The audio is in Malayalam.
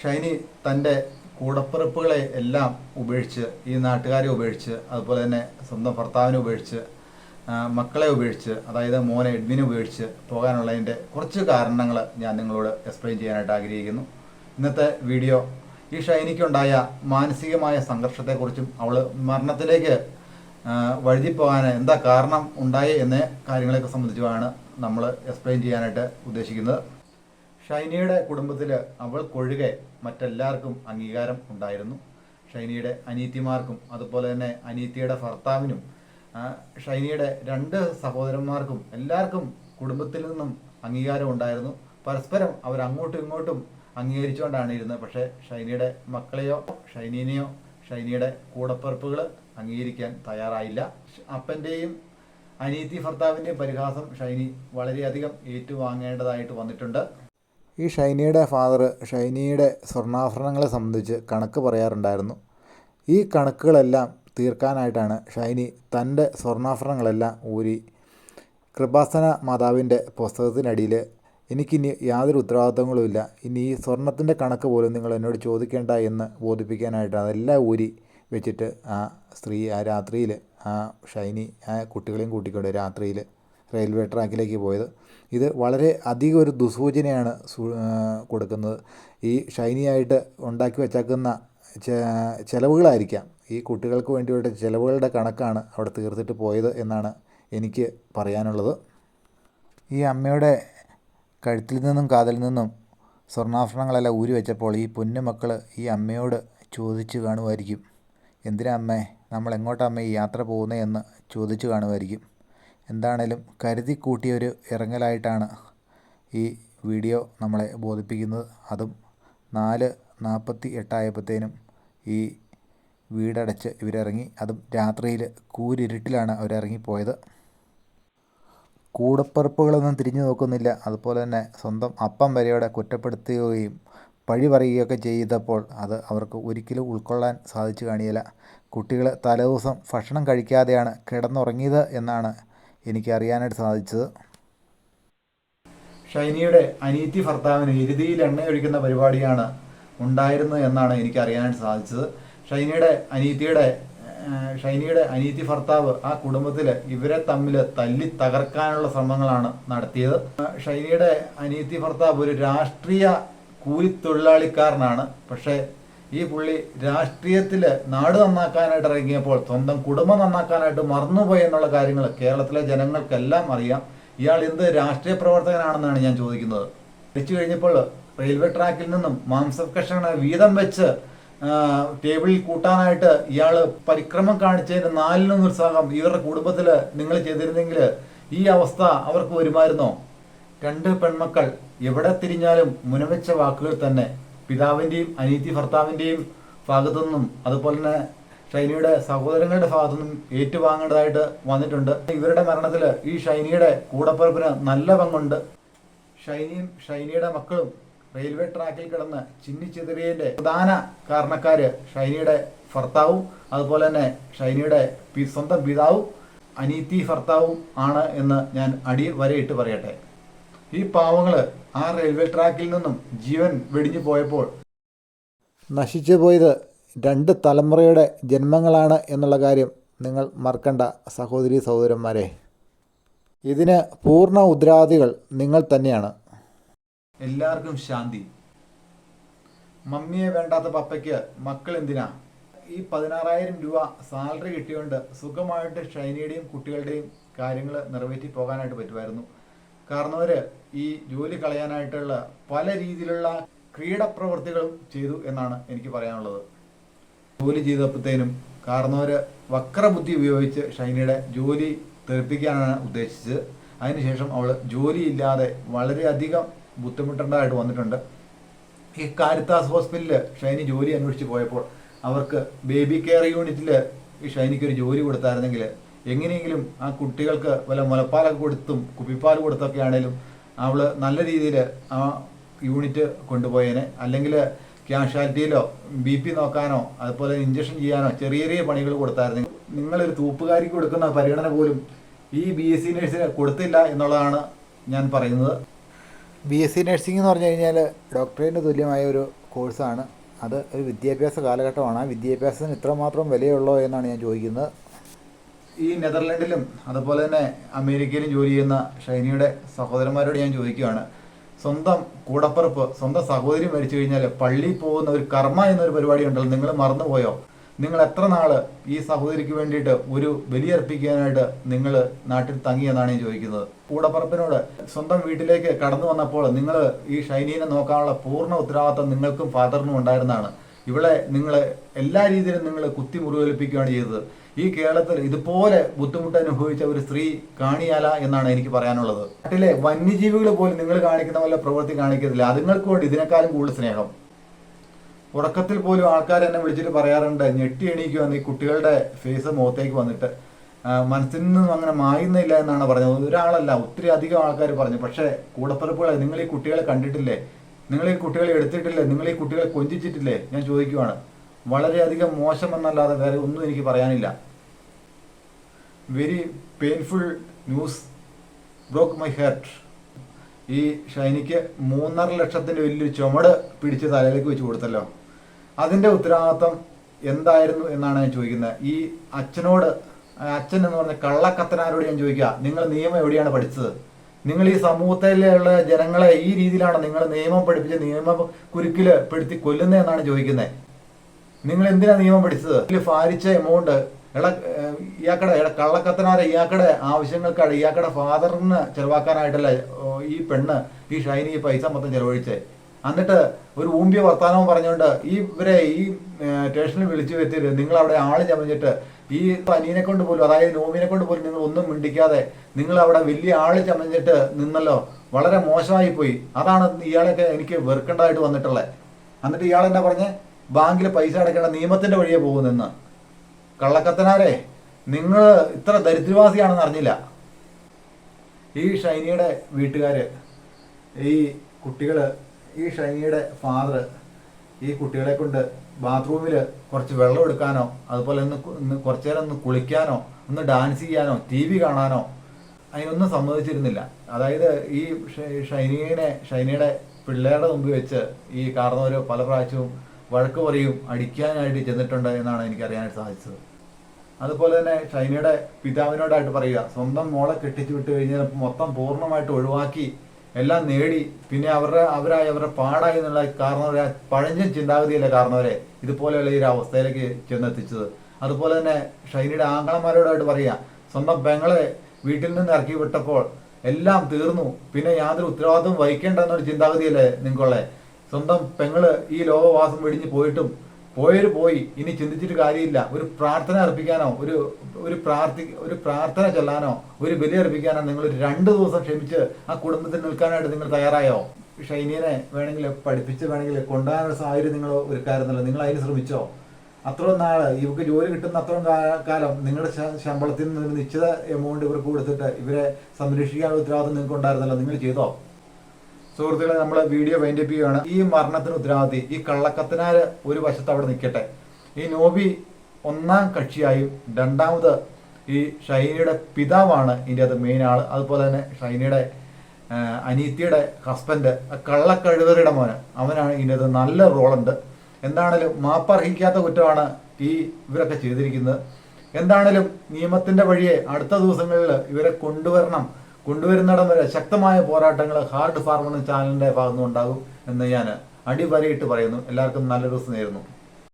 ഷൈനി തൻ്റെ കൂടപ്പിറപ്പുകളെ എല്ലാം ഉപേക്ഷിച്ച്, ഈ നാട്ടുകാരെ ഉപേക്ഷിച്ച്, അതുപോലെ തന്നെ സ്വന്തം ഭർത്താവിനെ ഉപേക്ഷിച്ച്, മക്കളെ ഉപേക്ഷിച്ച്, അതായത് മോനെ എഡ്വിനെ ഉപേക്ഷിച്ച് പോകാനുള്ളതിൻ്റെ കുറച്ച് കാരണങ്ങൾ ഞാൻ നിങ്ങളോട് എക്സ്പ്ലെയിൻ ചെയ്യാനായിട്ട് ആഗ്രഹിക്കുന്നു. ഇന്നത്തെ വീഡിയോ ഈ ഷൈനിക്കുണ്ടായ മാനസികമായ സംഘർഷത്തെക്കുറിച്ചും അവൾ മരണത്തിലേക്ക് വഴുതിപ്പോകാൻ എന്താ കാരണം ഉണ്ടായി എന്ന കാര്യങ്ങളെയൊക്കെ സംബന്ധിച്ചുമാണ് നമ്മൾ എക്സ്പ്ലെയിൻ ചെയ്യാനായിട്ട് ഉദ്ദേശിക്കുന്നത്. ഷൈനിയുടെ കുടുംബത്തിൽ അവൾക്കൊഴികെ മറ്റെല്ലാവർക്കും അംഗീകാരം ഉണ്ടായിരുന്നു. ഷൈനിയുടെ അനീത്തിമാർക്കും അതുപോലെ തന്നെ അനീത്തിയുടെ ഭർത്താവിനും ഷൈനിയുടെ 2 സഹോദരന്മാർക്കും എല്ലാവർക്കും കുടുംബത്തിൽ നിന്നും അംഗീകാരം ഉണ്ടായിരുന്നു. പരസ്പരം അവർ അങ്ങോട്ടും ഇങ്ങോട്ടും അംഗീകരിച്ചുകൊണ്ടാണ് ഇരുന്നത്. പക്ഷേ ഷൈനിയുടെ മക്കളെയോ ഷൈനിനെയോ ഷൈനിയുടെ കൂടപ്പിറപ്പുകൾ അംഗീകരിക്കാൻ തയ്യാറായില്ല. അപ്പൻ്റെയും അനീതി ഭർത്താവിൻ്റെയും പരിഹാസം ഷൈനി വളരെയധികം ഏറ്റുവാങ്ങേണ്ടതായിട്ട് വന്നിട്ടുണ്ട്. ഈ ഷൈനിയുടെ ഫാദർ ഷൈനിയുടെ സ്വർണ്ണാഭരണങ്ങളെ സംബന്ധിച്ച് കണക്ക് പറയാറുണ്ടായിരുന്നു. ഈ കണക്കുകളെല്ലാം തീർക്കാനായിട്ടാണ് ഷൈനി തൻ്റെ സ്വർണ്ണാഭരണങ്ങളെല്ലാം ഊരി കൃപാസന മാതാവിൻ്റെ പുസ്തകത്തിനടിയിൽ എനിക്കിനി യാതൊരു ഉത്തരവാദിത്തങ്ങളുമില്ല, ഇനി ഈ സ്വർണത്തിൻ്റെ കണക്ക് പോലും നിങ്ങൾ എന്നോട് ചോദിക്കേണ്ട എന്ന് ബോധിപ്പിക്കാനായിട്ട് അതെല്ലാം ഊരി വെച്ചിട്ട് ആ സ്ത്രീ ആ രാത്രിയിൽ ഷൈനി കുട്ടികളെയും കൂട്ടിക്കൊണ്ട് രാത്രിയിൽ റെയിൽവേ ട്രാക്കിലേക്ക് പോയത്. ഇത് വളരെ അധികം ഒരു ദുസൂചനയാണ് കൊടുക്കുന്നത്. ഈ ഷൈനിയായിട്ട് ഉണ്ടാക്കി വച്ചേക്കുന്ന ചിലവുകളായിരിക്കാം, ഈ കുട്ടികൾക്ക് വേണ്ടിയുള്ള ചിലവുകളുടെ കണക്കാണ് അവിടെ തീർത്തിട്ട് പോയത് എന്നാണ് എനിക്ക് പറയാനുള്ളത്. ഈ അമ്മയുടെ കഴുത്തിൽ നിന്നും കാതിൽ നിന്നും സ്വർണ്ണാഭരണങ്ങളെല്ലാം ഊരി വെച്ചപ്പോൾ ഈ പൊന്നുമക്കൾ ഈ അമ്മയോട് ചോദിച്ചു കാണുമായിരിക്കും, എന്തിനാ അമ്മേ, നമ്മൾ എങ്ങോട്ടാ അമ്മ ഈ യാത്ര പോകുന്നത് എന്ന് ചോദിച്ചു കാണുമായിരിക്കും. എന്താണേലും കരുതി കൂട്ടിയൊരു ഇറങ്ങലായിട്ടാണ് ഈ വീഡിയോ നമ്മളെ ബോധിപ്പിക്കുന്നത്. അതും 4:48 ആയപ്പോഴത്തേനും ഈ വീടടച്ച് ഇവരിറങ്ങി. അതും രാത്രിയിൽ കൂരിരുട്ടിലാണ് അവരിറങ്ങിപ്പോയത്. കൂടപ്പിറപ്പുകളൊന്നും തിരിഞ്ഞു നോക്കുന്നില്ല. അതുപോലെ തന്നെ സ്വന്തം അപ്പം വരെയോടെ കുറ്റപ്പെടുത്തുകയും പഴി പറയുകയൊക്കെ ചെയ്തപ്പോൾ അത് അവർക്ക് ഒരിക്കലും ഉൾക്കൊള്ളാൻ സാധിച്ചു കാണിയില്ല. കുട്ടികൾ തലേദിവസം ഭക്ഷണം കഴിക്കാതെയാണ് കിടന്നുറങ്ങിയത് എന്നാണ് എനിക്ക് അറിയാനായിട്ട് സാധിച്ചത്. ഷൈനിയുടെ അനീതി ഭർത്താവിന് എരുതിയിൽ എണ്ണയൊഴിക്കുന്ന പരിപാടിയാണ് ഉണ്ടായിരുന്നത് എന്നാണ് എനിക്ക് അറിയാനായിട്ട് സാധിച്ചത്. ഷൈനിയുടെ അനീതി ഭർത്താവ് ആ കുടുംബത്തിൽ ഇവരെ തമ്മിൽ തല്ലി തകർക്കാനുള്ള ശ്രമങ്ങളാണ് നടത്തിയത്. ഷൈനിയുടെ അനീതി ഭർത്താവ് ഒരു രാഷ്ട്രീയ കൂലിത്തൊഴിലാളിക്കാരനാണ്. പക്ഷേ ഈ പുള്ളി രാഷ്ട്രീയത്തിൽ നാട് നന്നാക്കാനായിട്ട് ഇറങ്ങിയപ്പോൾ സ്വന്തം കുടുംബം നന്നാക്കാനായിട്ട് മറന്നുപോയി എന്നുള്ള കാര്യങ്ങൾ കേരളത്തിലെ ജനങ്ങൾക്കെല്ലാം അറിയാം. ഇയാൾ എന്ത് രാഷ്ട്രീയ പ്രവർത്തകനാണെന്നാണ് ഞാൻ ചോദിക്കുന്നത്. തിരിച്ചു കഴിഞ്ഞപ്പോൾ റെയിൽവേ ട്രാക്കിൽ നിന്നും മാംസകഷ്ണങ്ങൾ വീതം വെച്ച് ടേബിളിൽ കൂട്ടാനായിട്ട് ഇയാൾ പരിക്രമം കാണിച്ചതിന് 4 ഉത്സാഹം ഇവരുടെ കുടുംബത്തിൽ നിങ്ങൾ ചെയ്തിരുന്നെങ്കിൽ ഈ അവസ്ഥ അവർക്ക് വരുമായിരുന്നോ? 2 പെൺമക്കൾ എവിടെ തിരിഞ്ഞാലും മുനവെച്ച വാക്കുകൾ തന്നെ പിതാവിൻ്റെയും അനീതി ഭർത്താവിൻ്റെയും ഭാഗത്തു നിന്നും അതുപോലെ തന്നെ ഷൈനിയുടെ സഹോദരങ്ങളുടെ ഭാഗത്തു നിന്നും ഏറ്റുവാങ്ങേണ്ടതായിട്ട് വന്നിട്ടുണ്ട്. ഇവരുടെ മരണത്തിൽ ഈ ഷൈനിയുടെ കൂടപ്പിറപ്പിന് നല്ല പങ്കുണ്ട്. ഷൈനിയുടെ മക്കളും റെയിൽവേ ട്രാക്കിൽ കിടന്ന് ചിന്നിച്ചെതിറിയതിൻ്റെ പ്രധാന കാരണക്കാര് ഷൈനിയുടെ ഭർത്താവും അതുപോലെ തന്നെ ഷൈനിയുടെ സ്വന്തം പിതാവും അനീതി ഭർത്താവും ആണ് എന്ന് ഞാൻ വരയിട്ട് പറയട്ടെ. ഈ പാവങ്ങൾ ആ റെയിൽവേ ട്രാക്കിൽ നിന്നും ജീവൻ വെടിഞ്ഞു പോയപ്പോൾ നശിച്ചു പോയത് 2 തലമുറയുടെ ജന്മങ്ങളാണ് എന്നുള്ള കാര്യം നിങ്ങൾ മറക്കണ്ട സഹോദരീ സഹോദരന്മാരെ. ഇതിന് പൂർണ്ണ ഉത്തരവാദികൾ നിങ്ങൾ തന്നെയാണ്. എല്ലാവർക്കും ശാന്തി. മമ്മിയെ വേണ്ടാത്ത പപ്പയ്ക്ക് മക്കൾ എന്തിനാ? ഈ 16,000 രൂപ സാലറി കിട്ടിയോണ്ട് സുഖമായിട്ട് ഷൈനിയുടെയും കുട്ടികളുടെയും കാര്യങ്ങൾ നിറവേറ്റി പോകാനായിട്ട് പറ്റുമായിരുന്നു. കാരണവർ ഈ ജോലി കളയാനായിട്ടുള്ള പല രീതിയിലുള്ള ക്രീഡപ്രവൃത്തികളും ചെയ്തു എന്നാണ് എനിക്ക് പറയാനുള്ളത്. ജോലി ചെയ്തപ്പോഴത്തേനും കാരണവർ വക്രബുദ്ധി ഉപയോഗിച്ച് ഷൈനിയുടെ ജോലി തെറിപ്പിക്കാനാണ് ഉദ്ദേശിച്ചത്. അതിനുശേഷം അവൾ ജോലിയില്ലാതെ വളരെയധികം ബുദ്ധിമുട്ടേണ്ടതായിട്ട് വന്നിട്ടുണ്ട്. ഈ കാരിത്താസ് ഹോസ്പിറ്റലിൽ ഷൈനി ജോലി അന്വേഷിച്ച് പോയപ്പോൾ അവർക്ക് ബേബി കെയർ യൂണിറ്റിൽ ഈ ഷൈനിക്കൊരു ജോലി കൊടുത്തായിരുന്നെങ്കിൽ എങ്ങനെയെങ്കിലും ആ കുട്ടികൾക്ക് വല്ല മുലപ്പാലൊക്കെ കൊടുത്തും കുപ്പിപ്പാൽ കൊടുത്തൊക്കെ ആണെങ്കിലും അവൾ നല്ല രീതിയിൽ ആ യൂണിറ്റ് കൊണ്ടുപോയേനെ. അല്ലെങ്കിൽ ക്യാഷ്വാലിറ്റിയിലോ BP നോക്കാനോ അതുപോലെ ഇഞ്ചക്ഷൻ ചെയ്യാനോ ചെറിയ ചെറിയ പണികൾ കൊടുത്തായിരുന്നെങ്കിൽ നിങ്ങളൊരു തൂപ്പുകാരിക്ക് കൊടുക്കുന്ന പരിഗണന പോലും ഈ BSc നഴ്സിന് കൊടുത്തില്ല എന്നുള്ളതാണ് ഞാൻ പറയുന്നത്. BSc നഴ്സിംഗ് എന്ന് പറഞ്ഞു കഴിഞ്ഞാൽ ഡോക്ടറേറ്റിന് തുല്യമായ ഒരു കോഴ്സാണ്. അത് ഒരു വിദ്യാഭ്യാസ കാലഘട്ടമാണ്. ആ വിദ്യാഭ്യാസത്തിന് ഇത്രമാത്രം വിലയുള്ളോ എന്നാണ് ഞാൻ ചോദിക്കുന്നത്. ഈ നെതർലൻഡിലും അതുപോലെ തന്നെ അമേരിക്കയിലും ജോലി ചെയ്യുന്ന ഷൈനിയുടെ സഹോദരന്മാരോട് ഞാൻ ചോദിക്കുകയാണ്, സ്വന്തം കൂടപ്പിറപ്പ്, സ്വന്തം സഹോദരി മരിച്ചു കഴിഞ്ഞാൽ പള്ളിയിൽ പോകുന്ന ഒരു കർമ്മ എന്നൊരു പരിപാടി ഉണ്ടല്ലോ, നിങ്ങൾ മറന്നുപോയോ? നിങ്ങൾ എത്ര നാള് ഈ സഹോദരിക്ക് വേണ്ടിയിട്ട് ഒരു ബലിയർപ്പിക്കാനായിട്ട് നിങ്ങൾ നാട്ടിൽ തങ്ങിയെന്നാണ് ഞാൻ ചോദിക്കുന്നത്. കൂടപ്പറപ്പിനോട് സ്വന്തം വീട്ടിലേക്ക് കടന്നു വന്നപ്പോൾ നിങ്ങൾ ഈ ഷൈനീനെ നോക്കാനുള്ള പൂർണ്ണ ഉത്തരവാദിത്വം നിങ്ങൾക്കും ഫാദറിനും ഉണ്ടായിരുന്നതാണ്. ഇവളെ നിങ്ങൾ എല്ലാ രീതിയിലും നിങ്ങൾ കുത്തി മുറിവേൽപ്പിക്കുകയാണ് ചെയ്തത്. ഈ കേരളത്തിൽ ഇതുപോലെ ബുദ്ധിമുട്ട് അനുഭവിച്ച ഒരു സ്ത്രീ കാണിയാല എന്നാണ് എനിക്ക് പറയാനുള്ളത്. നാട്ടിലെ വന്യജീവികൾ പോലും നിങ്ങൾ കാണിക്കുന്ന പോലെ പ്രവൃത്തി കാണിക്കത്തില്ല. അതുങ്ങൾക്ക് വേണ്ടി ഇതിനേക്കാളും കൂടുതൽ സ്നേഹം. ഉറക്കത്തിൽ പോലും ആൾക്കാർ എന്നെ വിളിച്ചിട്ട് പറയാറുണ്ട്, ഞെട്ടി എണീക്കുമെന്ന് ഈ കുട്ടികളുടെ ഫേസ് മുഖത്തേക്ക് വന്നിട്ട്. മനസ്സിൽ നിന്നും അങ്ങനെ മായുന്നില്ല എന്നാണ് പറഞ്ഞത്. ഒരാളല്ല, ഒത്തിരി അധികം ആൾക്കാർ പറഞ്ഞു. പക്ഷേ കൂടപ്പിറപ്പുകളെ, നിങ്ങൾ ഈ കുട്ടികളെ കണ്ടിട്ടില്ലേ? നിങ്ങൾ ഈ കുട്ടികളെ എടുത്തിട്ടില്ലേ? നിങ്ങൾ ഈ കുട്ടികളെ കൊഞ്ചിച്ചിട്ടില്ലേ? ഞാൻ ചോദിക്കുവാണ്. വളരെയധികം മോശമെന്നല്ലാതെ വേറെ ഒന്നും എനിക്ക് പറയാനില്ല. Very painful news, broke my heart. ഈ ഷൈനിക്ക് 3.5 ലക്ഷത്തിൻ്റെ വലിയൊരു ചുമട് പിടിച്ച് തലയിലേക്ക് വെച്ച് കൊടുത്തല്ലോ. അതിൻ്റെ ഉത്തരവാദിത്വം എന്തായിരുന്നു എന്നാണ് ഞാൻ ചോദിക്കുന്നത്. ഈ അച്ഛനോട്, അച്ഛൻ എന്ന് പറഞ്ഞ കള്ളക്കത്തനാരോട് ഞാൻ ചോദിക്കുക, നിങ്ങൾ നിയമം എവിടെയാണ് പഠിച്ചത്? നിങ്ങൾ ഈ സമൂഹത്തിലുള്ള ജനങ്ങളെ ഈ രീതിയിലാണ് നിങ്ങൾ നിയമം പഠിപ്പിച്ച് നിയമ കുരുക്കിൽ പെടുത്തി കൊല്ലുന്നതെന്നാണ് ചോദിക്കുന്നത്. നിങ്ങൾ എന്തിനാണ് നിയമം പഠിച്ചത്? ഇതിൽ ഭാരിച്ച എമൗണ്ട് ഇയാക്കടെ കള്ളക്കത്തനാരെ ഇയാക്കടെ ആവശ്യങ്ങൾക്കാണ്, ഇയാക്കടെ ഫാദറിന് ചെലവാക്കാനായിട്ടല്ല ഈ പെണ്ണ്, ഈ ഷൈനി ഈ പൈസ മൊത്തം ചെലവഴിച്ചേ. എന്നിട്ട് ഒരു ഊമ്പിയ വർത്താനവും പറഞ്ഞുകൊണ്ട് ഇവരെ ഈ സ്റ്റേഷനിൽ വിളിച്ചു വരുത്തിയിട്ട് നിങ്ങൾ അവിടെ ആള് ചമഞ്ഞിട്ട് ഈ അനിയനെ കൊണ്ട് പോലും, അതായത് നോമിനെ കൊണ്ട് പോലും നിങ്ങൾ ഒന്നും മിണ്ടിക്കാതെ നിങ്ങൾ അവിടെ വലിയ ആള് ചമഞ്ഞിട്ട് നിന്നല്ലോ. വളരെ മോശമായി പോയി. അതാണ് ഇയാളൊക്കെ എനിക്ക് വെറുക്കേണ്ടതായിട്ട് വന്നിട്ടുള്ളത്. എന്നിട്ട് ഇയാൾ എന്നാ പറഞ്ഞ് ബാങ്കിൽ പൈസ അടയ്ക്കേണ്ട നിയമത്തിന്റെ വഴിയെ പോകുന്നെന്ന്. കള്ളക്കത്തനാരെ, നിങ്ങൾ ഇത്ര ദരിദ്രവാസിയാണെന്ന് അറിഞ്ഞില്ല. ഈ ഷൈനിയുടെ വീട്ടുകാര്, ഈ കുട്ടികള്, ഈ ഷൈനിയുടെ ഫാദർ ഈ കുട്ടികളെ കൊണ്ട് ബാത്റൂമിൽ കുറച്ച് വെള്ളം എടുക്കാനോ അതുപോലെ ഒന്ന് കുറച്ചു നേരം ഒന്ന് കുളിക്കാനോ ഒന്ന് ഡാൻസ് ചെയ്യാനോ TV കാണാനോ അതിനൊന്നും സമ്മതിച്ചിരുന്നില്ല. അതായത് ഈ ഷൈനിയുടെ പിള്ളേരുടെ മുമ്പിൽ വെച്ച് ഈ കാരണവർ പല പ്രാവശ്യവും വഴക്ക് പറയും, അടിക്കാനായിട്ട് ചെന്നിട്ടുണ്ട് എന്നാണ് എനിക്കറിയാനായിട്ട് സാധിച്ചത്. അതുപോലെ തന്നെ ഷൈനിയുടെ പിതാവിനോടായിട്ട് പറയുക, സ്വന്തം മോളെ കെട്ടിച്ചു വിട്ട് കഴിഞ്ഞാൽ മൊത്തം പൂർണ്ണമായിട്ട് ഒഴിവാക്കി എല്ലാം നേടി പിന്നെ അവരുടെ പാടായി എന്നുള്ള കാരണവരെ, പഴഞ്ചൻ ചിന്താഗതിയല്ലേ കാരണവരെ ഇതുപോലെയുള്ള ഈ ഒരു അവസ്ഥയിലേക്ക് ചെന്നെത്തിച്ചത്. അതുപോലെ തന്നെ ഷൈനിയുടെ ആങ്ങളമാരോടായിട്ട് പറയുക, സ്വന്തം പെങ്ങളെ വീട്ടിൽ നിന്ന് ഇറക്കി വിട്ടപ്പോൾ എല്ലാം തീർന്നു, പിന്നെ യാതൊരു ഉത്തരവാദിത്വം വഹിക്കേണ്ട എന്നൊരു ചിന്താഗതിയല്ലേ നിങ്ങൾക്കുള്ളേ. സ്വന്തം പെങ്ങള് ഈ ലോകവാസം വെടിഞ്ഞ് പോയിട്ടും പോയി, ഇനി ചിന്തിച്ചിട്ട് കാര്യമില്ല. ഒരു പ്രാർത്ഥന അർപ്പിക്കാനോ ഒരു പ്രാർത്ഥന ചൊല്ലാനോ ഒരു ബലി അർപ്പിക്കാനോ നിങ്ങൾ 2 ദിവസം ക്ഷമിച്ച് ആ കുടുംബത്തിൽ നിൽക്കാനായിട്ട് നിങ്ങൾ തയ്യാറായോ? ഷൈനിയെ വേണമെങ്കിൽ പഠിപ്പിച്ച് വേണമെങ്കിൽ കൊണ്ടുപോകാനുള്ള സാഹചര്യം നിങ്ങൾ ഒരുക്കായിരുന്നല്ലോ. നിങ്ങൾ അതിന് ശ്രമിച്ചോ? അത്രയും നാള് ഇവർക്ക് ജോലി കിട്ടുന്ന അത്രയും കാലം നിങ്ങളുടെ ശമ്പളത്തിൽ നിന്ന് ഒരു നിശ്ചിത എമൗണ്ട് ഇവർക്ക് കൊടുത്തിട്ട് ഇവരെ സംരക്ഷിക്കാനുള്ള ഉത്തരവാദിത്വം നിങ്ങൾക്ക് ഉണ്ടായിരുന്നല്ലോ. നിങ്ങൾ ചെയ്തോ? സുഹൃത്തുക്കളെ, നമ്മൾ വീഡിയോ വൈൻഡപ്പ് ചെയ്യുകയാണ്. ഈ മരണത്തിന് ഉത്തരവാദി ഈ കള്ളക്കത്തനാര് ഒരു വശത്ത് അവിടെ നിൽക്കട്ടെ. ഈ നോബി ഒന്നാം കക്ഷിയായും രണ്ടാമത് ഈ ഷൈനിയുടെ പിതാവാണ് ഇതിൻ്റെ അത് മെയിൻ ആള്. അതുപോലെ തന്നെ ഷൈനിയുടെ അനീത്തിയുടെ ഹസ്ബൻഡ് കള്ളക്കഴുതരുടെ മോന്, അവനാണ് ഇതിൻ്റെ അത് നല്ല റോളുണ്ട്. എന്താണേലും മാപ്പർഹിക്കാത്ത കുറ്റമാണ് ഇവരൊക്കെ ചെയ്തിരിക്കുന്നത്. എന്താണേലും നിയമത്തിന്റെ വഴിയെ അടുത്ത ദിവസങ്ങളിൽ ഇവരെ കൊണ്ടുവരുന്നിടം വരെ ശക്തമായ പോരാട്ടങ്ങൾ ഹാർഡ് ഫാർമർ ചാനലിന്റെ ഭാഗത്തുനിന്ന് ഉണ്ടാകും എന്ന് ഞാൻ അടിവരയിട്ട് പറയുന്നു. എല്ലാവർക്കും നല്ലൊരു ദിവസം നേരുന്നു.